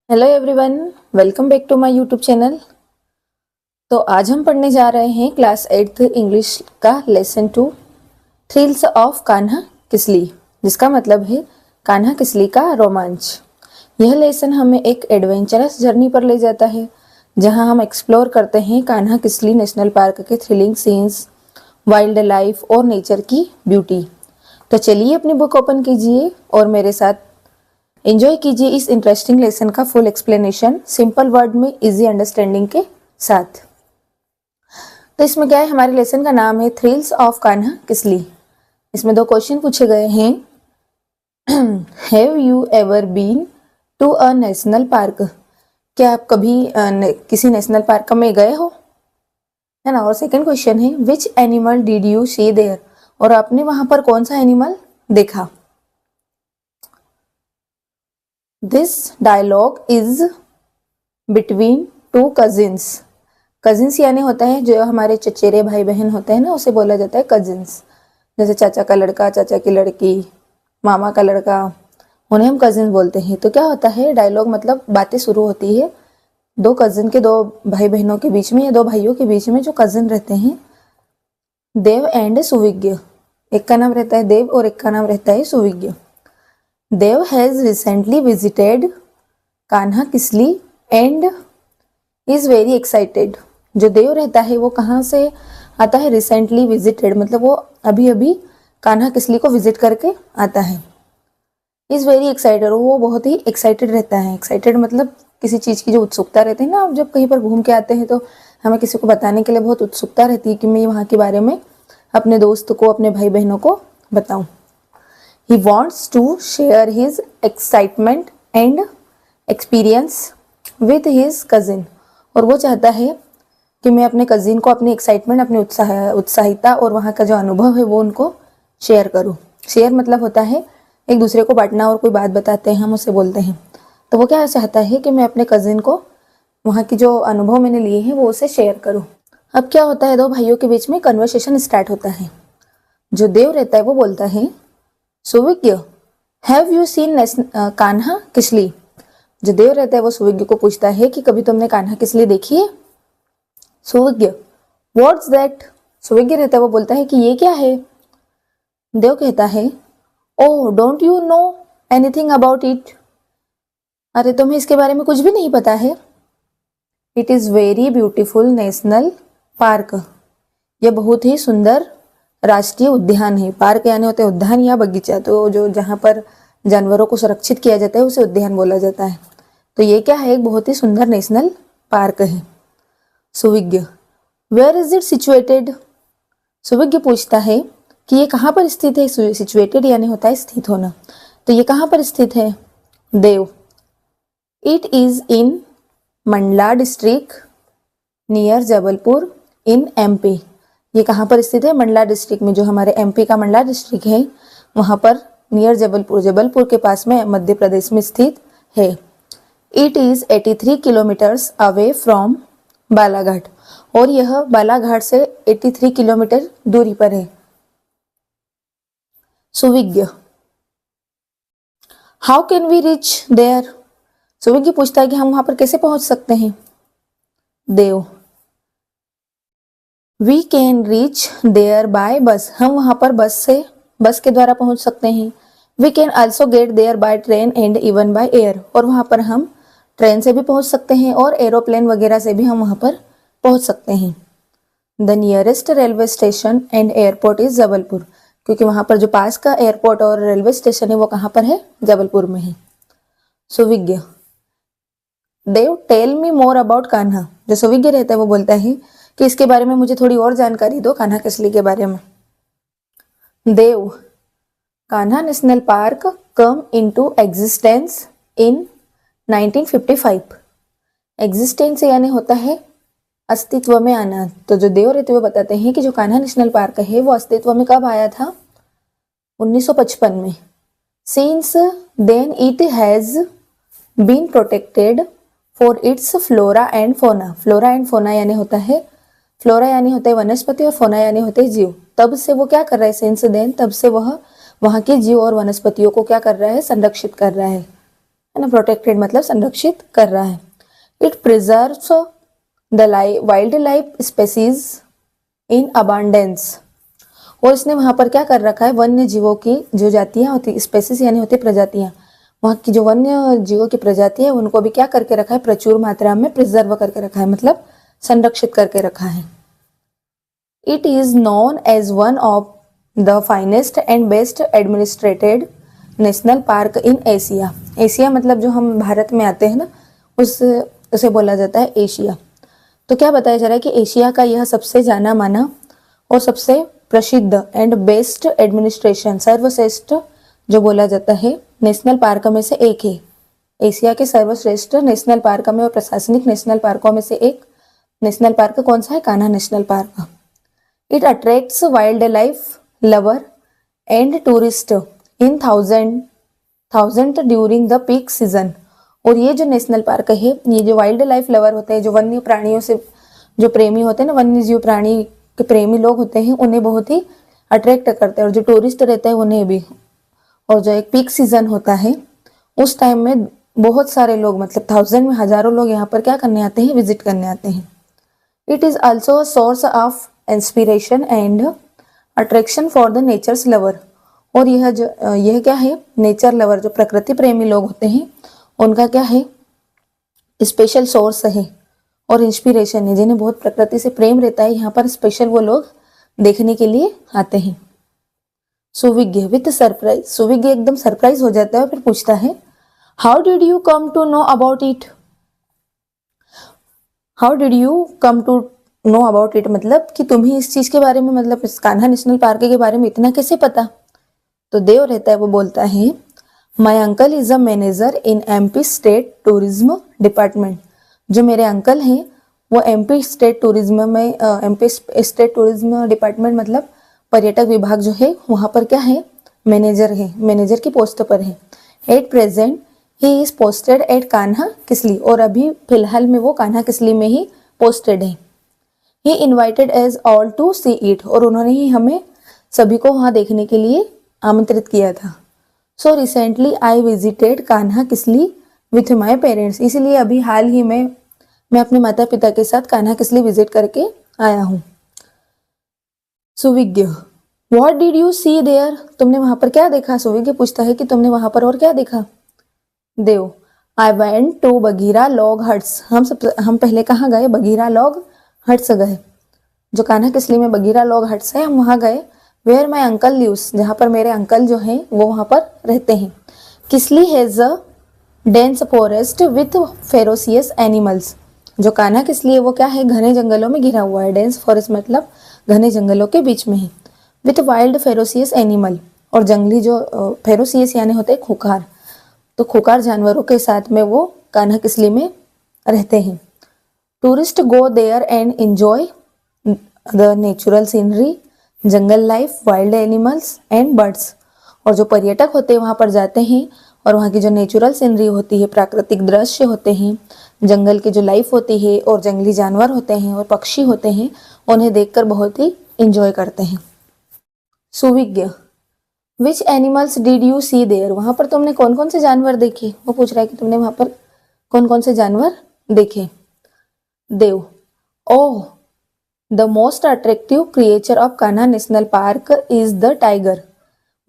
Hello everyone, welcome back to my YouTube channel. तो आज हम पढ़ने जा रहे हैं क्लास 8th इंग्लिश का lesson 2 thrills of Kanha Kisli, जिसका मतलब है कान्हा किसली का रोमांच। यह लेसन हमें एक एडवेंचरस जर्नी पर ले जाता है जहां हम एक्सप्लोर करते हैं कान्हा किसली नेशनल पार्क के थ्रिलिंग सीन्स, वाइल्ड लाइफ और नेचर की ब्यूटी। तो चलिए अपनी बुक ओपन कीजिए और मेरे साथ एंजॉय कीजिए इस इंटरेस्टिंग लेसन का फुल एक्सप्लेनेशन सिंपल वर्ड में इजी अंडरस्टैंडिंग के साथ। तो इसमें क्या है, हमारे लेसन का नाम है थ्रिल्स ऑफ कान्हा किसली। इसमें 2 क्वेश्चन पूछे गए हैं। Have you ever been to a national park? क्या आप कभी किसी नेशनल पार्क में गए हो, है ना। और सेकंड क्वेश्चन है which animal did you see there? और आपने वहां पर कौन सा एनिमल देखा। This dialogue is between two cousins. Cousins यानी होता है जो हमारे चचेरे भाई बहन होते हैं ना, उसे बोला जाता है कजिन्स। जैसे चाचा का लड़का, चाचा की लड़की, मामा का लड़का, उन्हें हम कजिन बोलते हैं। तो क्या होता है, डायलॉग मतलब बातें शुरू होती है 2 कजिन के, 2 भाई बहनों के बीच में या 2 भाइयों के बीच में जो कजिन रहते हैं, देव एंड सुविज्ञ। एक का नाम रहता है देव और एक का नाम रहता है सुविज्ञ। Dev has recently visited Kanha Kisli and is very excited. जो देव रहता है वो कहाँ से आता है, रिसेंटली विजिटेड मतलब वो अभी अभी कान्हा किसली को विजिट करके आता है। इज वेरी एक्साइटेड, वो बहुत ही एक्साइटेड रहता है। एक्साइटेड मतलब किसी चीज़ की जो उत्सुकता रहती है ना, आप जब कहीं पर घूम के आते हैं तो हमें किसी को बताने के लिए बहुत उत्सुकता रहती है कि मैं वहाँ के बारे में अपने दोस्त को, अपने भाई बहनों को बताऊँ। He wants to share his excitement and experience with his cousin. और वो चाहता है कि मैं अपने कजिन को अपनी एक्साइटमेंट, अपनी उत्साहिता और वहाँ का जो अनुभव है वो उनको शेयर करूँ। शेयर मतलब होता है एक दूसरे को बांटना, और कोई बात बताते हैं हम उसे बोलते हैं। तो वो क्या चाहता है कि मैं अपने कजिन को वहाँ की जो अनुभव मैंने लिए हैं वो उसे शेयर करूँ। अब क्या होता है, 2 भाइयों के बीच में कन्वर्सेशन स्टार्ट होता है। जो देव रहता है वो बोलता है Suvigya, have you seen Kanha Kisli? जो देव रहता है वो सुविज्ञ को पूछता है कि कभी तुमने कान्हा किसली देखी है। सुविज्ञ, व्हाट्स दैट? सुविज्ञ रहता है वो बोलता है कि ये क्या है। देव कहता है oh don't you know anything about it? अरे तुम्हें इसके बारे में कुछ भी नहीं पता है। It is very beautiful national park, यह बहुत ही सुंदर राष्ट्रीय उद्यान है। पार्क यानी होते हैं उद्यान या बगीचा, तो जो जहाँ पर जानवरों को सुरक्षित किया जाता है उसे उद्यान बोला जाता है। तो ये क्या है, एक बहुत ही सुंदर नेशनल पार्क है। सुविज्ञ, वेयर इज इट सिचुएटेड? सुविज्ञ पूछता है कि ये कहाँ पर स्थित है। सिचुएटेड यानी होता है स्थित होना, तो ये कहाँ पर स्थित है। Dev, it is in Mandla district near Jabalpur in MP. ये कहाँ पर स्थित है, मंडला डिस्ट्रिक्ट में, जो हमारे एमपी का मंडला डिस्ट्रिक्ट है वहाँ पर नियर जबलपुर, जबलपुर के पास में मध्य प्रदेश में स्थित है। It is 83 kilometres away from Balaghat, और यह बालाघाट से 83 किलोमीटर दूरी पर है। Suvigya, how can we reach there? Suvigya पूछता है कि हम वहाँ पर कैसे पहुँच सकते हैं। Dev, we can reach there by bus, हम वहाँ पर बस के द्वारा पहुँच सकते हैं। We can also get there by train and even by air, और वहाँ पर हम ट्रेन से भी पहुँच सकते हैं और एरोप्लेन वगैरह से भी हम वहाँ पर पहुँच सकते हैं। The nearest railway station and airport is Jabalpur, क्योंकि वहाँ पर जो पास का एयरपोर्ट और रेलवे स्टेशन है वो कहाँ पर है, जबलपुर में है। सुविज्ञ, देव tell me more about Kanha. जो सुविज्ञ रहता है वो बोलता है कि इसके बारे में मुझे थोड़ी और जानकारी दो, कान्हा किसली के बारे में। Dev, Kanha national park come into existence in 1955। Existence यानी होता है अस्तित्व में आना। तो जो देव रहते हुए बताते हैं कि जो कान्हा नेशनल पार्क है वो अस्तित्व में कब आया था, 1955 में। Since then it has been protected for its flora and fauna. Flora and fauna यानी होता है, फ्लोरा यानी होता है वनस्पति और फोना यानी होते हैं जीव। तब से वो क्या कर रहा है, सिंस देन, तब से वह वहाँ के जीव और वनस्पतियों को क्या कर रहा है, संरक्षित कर रहा है है ना, प्रोटेक्टेड मतलब संरक्षित कर रहा है। It preserves the wild life species in abundance, और इसने वहां पर क्या कर रखा है, वन्य जीवों की जो जातियां होती, स्पेसीज यानी होती प्रजातियां, वहाँ की जो वन्य जीवों की प्रजाति है उनको भी क्या करके रखा है, प्रचुर मात्रा में प्रिजर्व करके रखा है, मतलब संरक्षित करके रखा है। It is known as one of the finest and best administrated national park in Asia. Asia मतलब जो हम भारत में आते हैं ना, उसे बोला जाता है एशिया। तो क्या बताया जा रहा है कि एशिया का यह सबसे जाना माना और सबसे प्रसिद्ध एंड बेस्ट एडमिनिस्ट्रेशन, सर्वश्रेष्ठ जो बोला जाता है नेशनल पार्क में से एक है। एशिया के सर्वश्रेष्ठ नेशनल पार्क में और प्रशासनिक नेशनल पार्कों में से एक नेशनल पार्क कौन सा है, Kanha national park. It attracts wild life lover and tourist in thousand during the peak season. और ये जो नेशनल पार्क है, ये जो वाइल्ड लाइफ लवर होते हैं, जो वन्य प्राणियों से जो प्रेमी होते हैं ना, वन्य जीव प्राणी के प्रेमी लोग होते हैं, उन्हें बहुत ही अट्रैक्ट करते हैं, और जो टूरिस्ट रहते हैं उन्हें भी। और जो एक पीक सीजन होता है उस टाइम में बहुत सारे लोग, मतलब थाउजेंड में हजारों लोग यहाँ पर क्या करने आते हैं, विजिट करने आते हैं। It is also a source of inspiration and attraction for the natures lover. और यह क्या है, नेचर लवर जो प्रकृति प्रेमी लोग होते हैं उनका क्या है, स्पेशल सोर्स है और इंस्पिरेशन है। जिन्हें बहुत प्रकृति से प्रेम रहता है, यहाँ पर स्पेशल वो लोग देखने के लिए आते हैं। सुविज्ञ विथ सरप्राइज, सुविज्ञ एकदम सरप्राइज हो जाता है और फिर पूछता है, how did you come to know about it. How did you come to know about it मतलब कि तुम्हें इस चीज के बारे में, मतलब इस कान्हा नेशनल पार्क के बारे में इतना कैसे पता। तो देव रहता है, वो बोलता है, my uncle is a manager in MP state tourism department. जो मेरे अंकल हैं वो एमपी स्टेट टूरिज्म में, एमपी स्टेट टूरिज्म डिपार्टमेंट मतलब पर्यटक विभाग जो है वहां पर क्या है, मैनेजर है, मैनेजर की पोस्ट पर है। At present he is posted at Kanha Kisli, और अभी फिलहाल में वो कान्हा किसली में ही पोस्टेड है। He invited as all to see it, और उन्होंने ही हमें सभी को वहां देखने के लिए आमंत्रित किया था। So recently I visited Kanha Kisli with my parents, इसलिए अभी हाल ही में मैं अपने माता पिता के साथ कान्हा किसली विजिट करके आया हूँ। Suvigya, what did you see there, तुमने वहां पर क्या देखा। सुविज्ञ पूछता है कि तुमने वहां पर और क्या देखा। Dev, I went to Bagheera log huts, हम पहले कहाँ गए, बगीरा लॉग हट्स गए। जो कान्हा किसली में बगीरा लॉग हट्स है, हम वहां गए। वेयर माई अंकल लिव्स, जहाँ पर मेरे अंकल जो हैं वो वहां पर रहते हैं। Kisli has a dense forest with ferocious animals, जो कान्हा किसली है वो क्या है, घने जंगलों में घिरा हुआ है। डेंस फॉरेस्ट मतलब घने जंगलों के बीच में है। विथ वाइल्ड फेरोसियस एनिमल, और जंगली जो फेरोसियस यानी होते हैं खुखार, तो खुखार जानवरों के साथ में वो कान्हा किसली में रहते हैं। Tourist go there and enjoy the natural scenery, jungle life, wild animals and birds, और जो पर्यटक होते हैं वहां पर जाते हैं और वहाँ की जो नेचुरल सीनरी होती है, प्राकृतिक दृश्य होते हैं, जंगल की जो लाइफ होती है और जंगली जानवर होते हैं और पक्षी होते हैं, उन्हें देखकर बहुत ही इंजॉय करते हैं। Suvigya, which animals did you see there, वहां पर तुमने कौन कौन से जानवर देखे। वो पूछ रहा है कि तुमने वहां पर कौन कौन से जानवर देखे। Dev, oh the most attractive creature of Kanha national park is the tiger,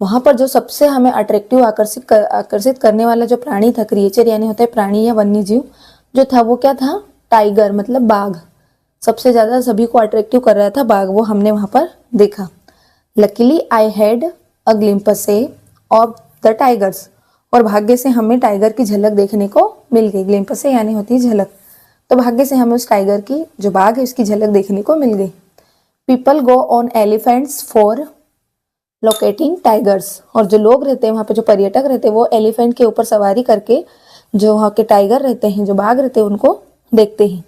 वहां पर जो सबसे हमें अट्रैक्टिव आकर्षित करने वाला जो प्राणी था, क्रिएचर यानी होता है प्राणी या वन्य जीव, जो था वो क्या था, टाइगर मतलब बाघ। सबसे ज्यादा सभी को अट्रैक्टिव कर रहा था बाघ, वो हमने वहां पर देखा। Luckily I had a glimpse of the tigers, और भाग्य से हमें टाइगर की झलक देखने को मिल गई। ग्लिम्पस यानी होती है झलक, तो भाग्य से हमें उस टाइगर की जो बाघ है उसकी झलक देखने को मिल गई। People go on elephants for locating tigers, और जो लोग रहते हैं वहाँ पे, जो पर्यटक रहते हैं, वो एलिफेंट के ऊपर सवारी करके जो वहाँ के टाइगर रहते हैं, जो बाघ रहते हैं, उनको देखते हैं।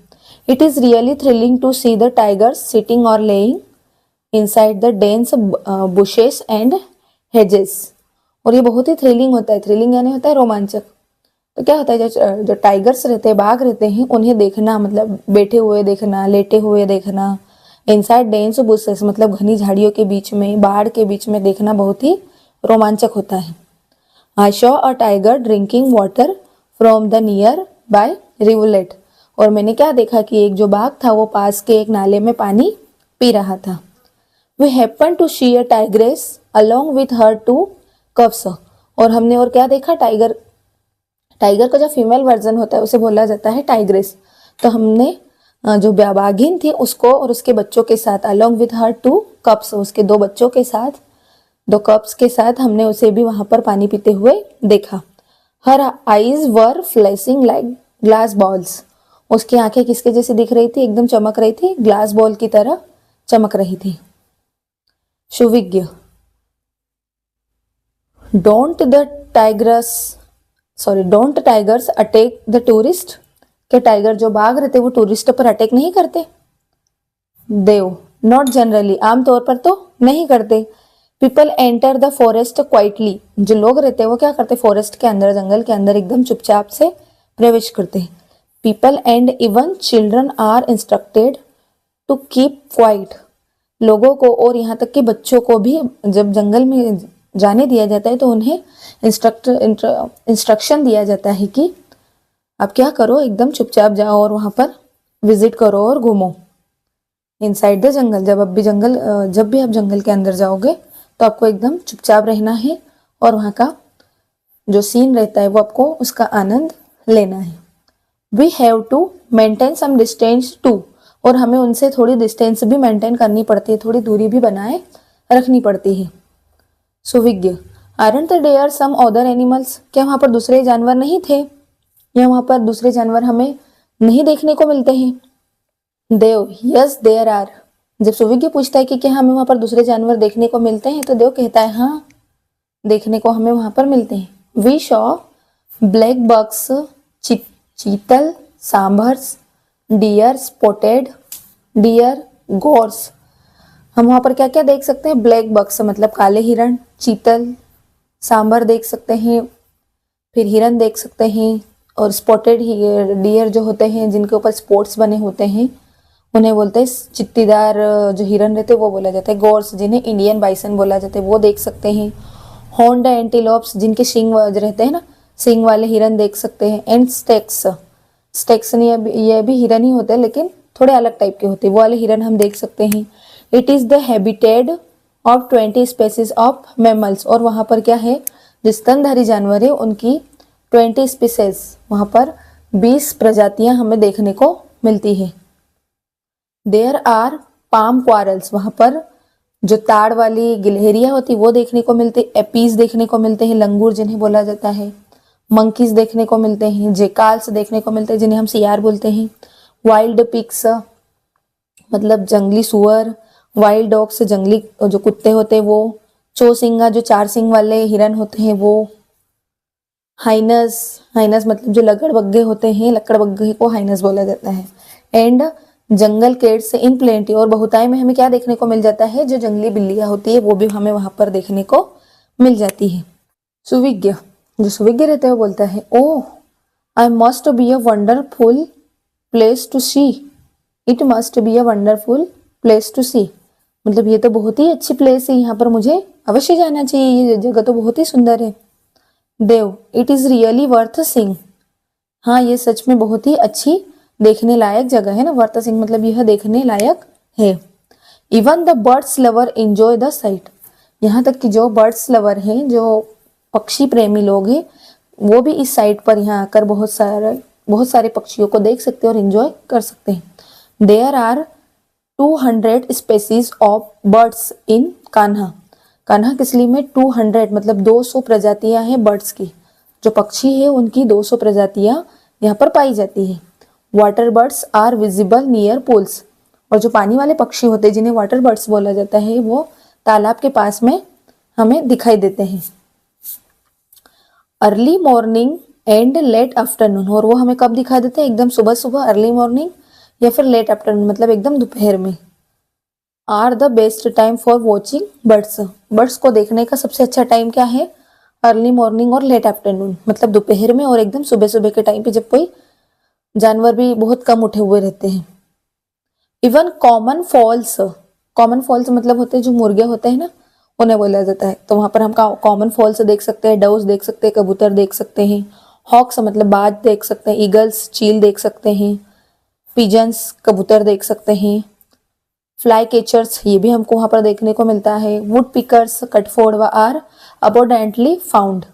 It is really thrilling to see the tigers sitting और lying inside the dense bushes and hedges, और ये बहुत ही थ्रिलिंग होता है। थ्रिलिंग यानी होता है रोमांचक। तो क्या होता है, जो टाइगर्स रहते हैं, बाघ रहते हैं, उन्हें देखना मतलब बैठे हुए देखना, लेटे हुए देखना, इनसाइड डेंस बुशेस मतलब घनी झाड़ियों के बीच में, बाढ़ के बीच में देखना बहुत ही रोमांचक होता है। I saw a tiger drinking water from the nearby rivulet. और मैंने क्या देखा कि एक जो बाघ था वो पास के एक नाले में पानी पी रहा था। We happen to see a tigress along with her two cubs. और हमने और क्या देखा, टाइगर, टाइगर का जो फीमेल वर्जन होता है उसे बोला जाता है टाइग्रेस। तो हमने जो बाघिन थी उसको और उसके बच्चों के साथ along with her two cups, उसके दो बच्चों के साथ, दो कप्स के साथ हमने उसे भी वहां पर पानी पीते हुए देखा। हर आईज वर फ्लैशिंग लाइक ग्लास बॉल्स। उसकी आंखें किसके जैसी दिख रही थी, एकदम चमक रही थी, ग्लास बॉल की तरह चमक रही थी। Suvigya, don't tigers attack the tourist. क्या टाइगर जो बाघ रहते वो टूरिस्ट पर अटैक नहीं करते? देव, नॉट जनरली, आमतौर पर तो नहीं करते। People enter the forest quietly. जो लोग रहते हैं वो क्या करते, फॉरेस्ट के अंदर, जंगल के अंदर एकदम चुपचाप से प्रवेश करते हैं। People and even children are instructed to keep quiet. लोगों को और यहाँ तक कि बच्चों को भी जब जंगल में जाने दिया जाता है तो उन्हें इंस्ट्रक्शन दिया जाता है कि आप क्या करो, एकदम चुपचाप जाओ और वहां पर विजिट करो और घूमो इनसाइड द जंगल। जब भी आप जंगल के अंदर जाओगे तो आपको एकदम चुपचाप रहना है और वहां का जो सीन रहता है वो आपको उसका आनंद लेना है। We have to maintain some distance too. और हमें उनसे थोड़ी डिस्टेंस भी मेंटेन करनी पड़ती है, थोड़ी दूरी भी बनाए रखनी पड़ती है। Suvigya, aren't there some other animals. क्या वहां पर दूसरे जानवर नहीं थे, या वहां पर दूसरे जानवर हमें नहीं देखने को मिलते हैं? देव, यस देयर आर। जब सुविज्ञ पूछता है कि क्या हमें वहां पर दूसरे जानवर देखने को मिलते हैं तो देव कहता है हाँ, देखने को हमें वहां पर मिलते हैं। वी शॉ ब्लैक बक्स, चीतल, सांभर्स, डियर, स्पॉटेड डियर, गोर्स। हम वहां पर क्या क्या देख सकते हैं? ब्लैक बक्स मतलब काले हिरण, चीतल, सांभर देख सकते हैं, फिर हिरन देख सकते हैं, और स्पॉटेड डियर जो होते हैं जिनके ऊपर स्पॉट्स बने होते हैं उन्हें बोलते हैं चित्तीदार जो हिरन रहते हैं वो बोला जाता है गोर्स, जिन्हें इंडियन बाइसन बोला जाता है वो देख सकते हैं। हॉर्न्ड एंटीलोप्स जिनके सींग रहते हैं ना, सींग वाले हिरन देख सकते हैं। एंड स्टेक्स ये भी हिरन ही होते हैं लेकिन थोड़े अलग टाइप के होते हैं, वो वाले हिरन हम देख सकते हैं। It is the habitat of 20 species of mammals. और वहां पर क्या है, जो स्तनधारी जानवर है उनकी 20 स्पीसीज, वहां पर 20 प्रजातियां हमें देखने को मिलती है। देयर आर पाम क्वारल्स, वहां पर जो ताड़ वाली गिलहरियां होती वो देखने को मिलती, एपीज देखने को मिलते हैं, लंगूर जिन्हें बोला जाता है, मंकीज देखने को मिलते हैं, जेकाल्स देखने को मिलते हैं जिन्हें हम सियार बोलते हैं, वाइल्ड पिग्स मतलब जंगली सुअर, वाइल्ड डॉग्स जंगली जो कुत्ते होते हैं वो, चौसिंगा जो 4 सिंग वाले हिरन होते हैं वो, हाइनस मतलब जो लकड़बग्घे होते हैं, लकड़बग्घे को हाइनस बोला जाता है। And jungle cats in plenty, और बहुतायत में हमें क्या देखने को मिल जाता है, जो जंगली बिल्लियां होती है वो भी हमें वहां पर देखने को मिल जाती है। सुविज्ञ, जो सुविज्ञ रहता है वो बोलता है oh I must be a wonderful place to see. It must be a wonderful place to see, मतलब ये तो बहुत ही अच्छी प्लेस है, यहाँ पर मुझे अवश्य जाना चाहिए, ये जगह तो बहुत ही सुंदर है। Dev, it is really worth seeing. हाँ, ये सच में बहुत ही अच्छी देखने लायक जगह है ना, वर्थ सीइंग मतलब यह देखने लायक है। Even the birds lover enjoy the site. यहाँ तक कि जो बर्ड्स लवर हैं, जो पक्षी प्रेमी लोग हैं, वो भी इस साइट पर यहाँ आकर बहुत सारे पक्षियों को देख सकते हैं और एंजॉय कर सकते हैं। There are 200 species of birds in Kanha. Kanha Kisli में 200 मतलब 200 प्रजातियां हैं बर्ड्स की, जो पक्षी है उनकी 200 प्रजातियां यहाँ पर पाई जाती है। Water birds are visible near pools, और जो पानी वाले पक्षी होते हैं जिन्हें वाटर बर्ड्स बोला जाता है वो तालाब के पास में हमें दिखाई देते हैं। Early morning and let afternoon, और वो हमें कब दिखाई देते हैं, एकदम सुबह सुबह अर्ली मॉर्निंग या फिर लेट आफ्टरनून मतलब एकदम दोपहर में। Are the best time for watching birds, birds को देखने का सबसे अच्छा टाइम क्या है, अर्ली मॉर्निंग और लेट आफ्टरनून मतलब दोपहर में और एकदम सुबह सुबह के टाइम पे जब कोई जानवर भी बहुत कम उठे हुए रहते हैं। इवन कॉमन फॉल्स मतलब होते हैं जो मुर्गे होते हैं ना, उन्हें बोला जाता है। तो वहां पर हम कॉमन फॉल्स देख सकते हैं, डव्स देख सकते हैं, कबूतर देख सकते हैं, हॉक्स मतलब बाज देख सकते हैं, ईगल्स चील देख सकते हैं, पिजन्स कबूतर देख सकते हैं, फ्लाई कैचर्स ये भी हमको वहाँ पर देखने को मिलता है, वुड पिकर्स कटफोड़वा आर अबोडेंटली फाउंड,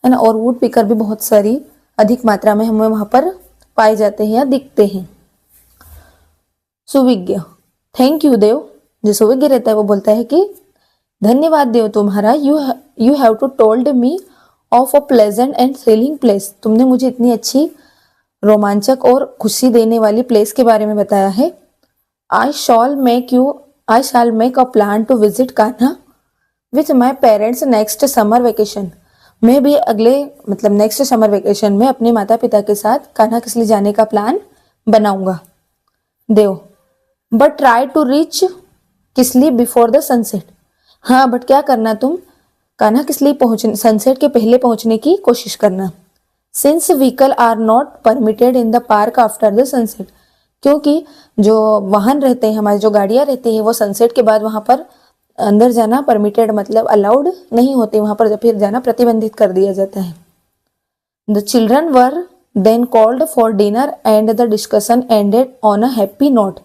है ना, और वुड पिकर भी बहुत सारी अधिक मात्रा में हमें वहाँ पर पाए जाते हैं या दिखते हैं। सुविज्ञ, थैंक यू देव, जो सुविज्ञ रहता है वो बोलता है कि धन्यवाद देव तुम्हारा, you have to told me of a pleasant and thrilling place, तुमने मुझे इतनी अच्छी रोमांचक और खुशी देने वाली प्लेस के बारे में बताया है। I shall make a plan to visit Kanha with my parents next summer vacation, मैं भी अगले मतलब नेक्स्ट समर वेकेशन में अपने माता पिता के साथ कान्हा किसली जाने का प्लान बनाऊंगा। Dev, but try to reach Kisli before the sunset, हाँ बट क्या करना तुम कान्हा किसली पहुंचने सनसेट के पहले पहुंचने की कोशिश करना। Since vehicle are not permitted in the park after the sunset, क्योंकि जो वाहन रहते हैं हमारी जो गाड़ियां रहती हैं वो सनसेट के बाद वहां पर अंदर जाना परमिटेड मतलब अलाउड नहीं होते, वहां पर फिर जाना प्रतिबंधित कर दिया जाता है। The children were then called for dinner and the discussion ended on a happy note,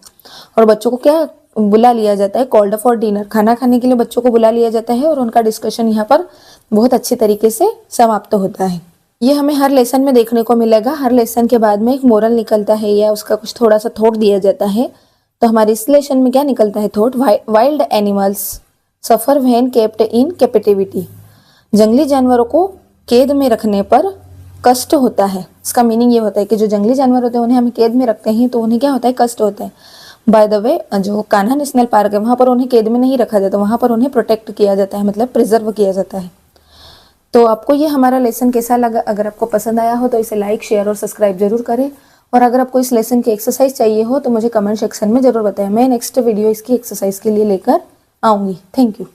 और बच्चों को क्या बुला लिया जाता है, कॉल्ड फॉर डिनर, खाना खाने के लिए बच्चों को बुला लिया जाता है और उनका डिस्कशन यहाँ पर बहुत अच्छे तरीके से समाप्त होता है। ये हमें हर लेसन में देखने को मिलेगा, हर लेसन के बाद में एक मोरल निकलता है या उसका कुछ थोड़ा सा थॉट दिया जाता है। तो हमारे इस लेसन में क्या निकलता है thought, wild animals suffer when kept in captivity, जंगली जानवरों को कैद में रखने पर कष्ट होता है। इसका मीनिंग ये होता है कि जो जंगली जानवर होते हैं उन्हें हम कैद में रखते हैं तो उन्हें क्या होता है, कष्ट होता है। बाय द वे जो कान्हा नेशनल पार्क है वहाँ पर उन्हें कैद में नहीं रखा जाता, वहाँ पर उन्हें प्रोटेक्ट किया जाता है, मतलब प्रिजर्व किया जाता है। तो आपको ये हमारा लेसन कैसा लगा, अगर आपको पसंद आया हो तो इसे लाइक शेयर और सब्सक्राइब जरूर करें, और अगर आपको इस लेसन की एक्सरसाइज चाहिए हो तो मुझे कमेंट सेक्शन में जरूर बताएं, मैं नेक्स्ट वीडियो इसकी एक्सरसाइज के लिए लेकर आऊँगी। Thank you.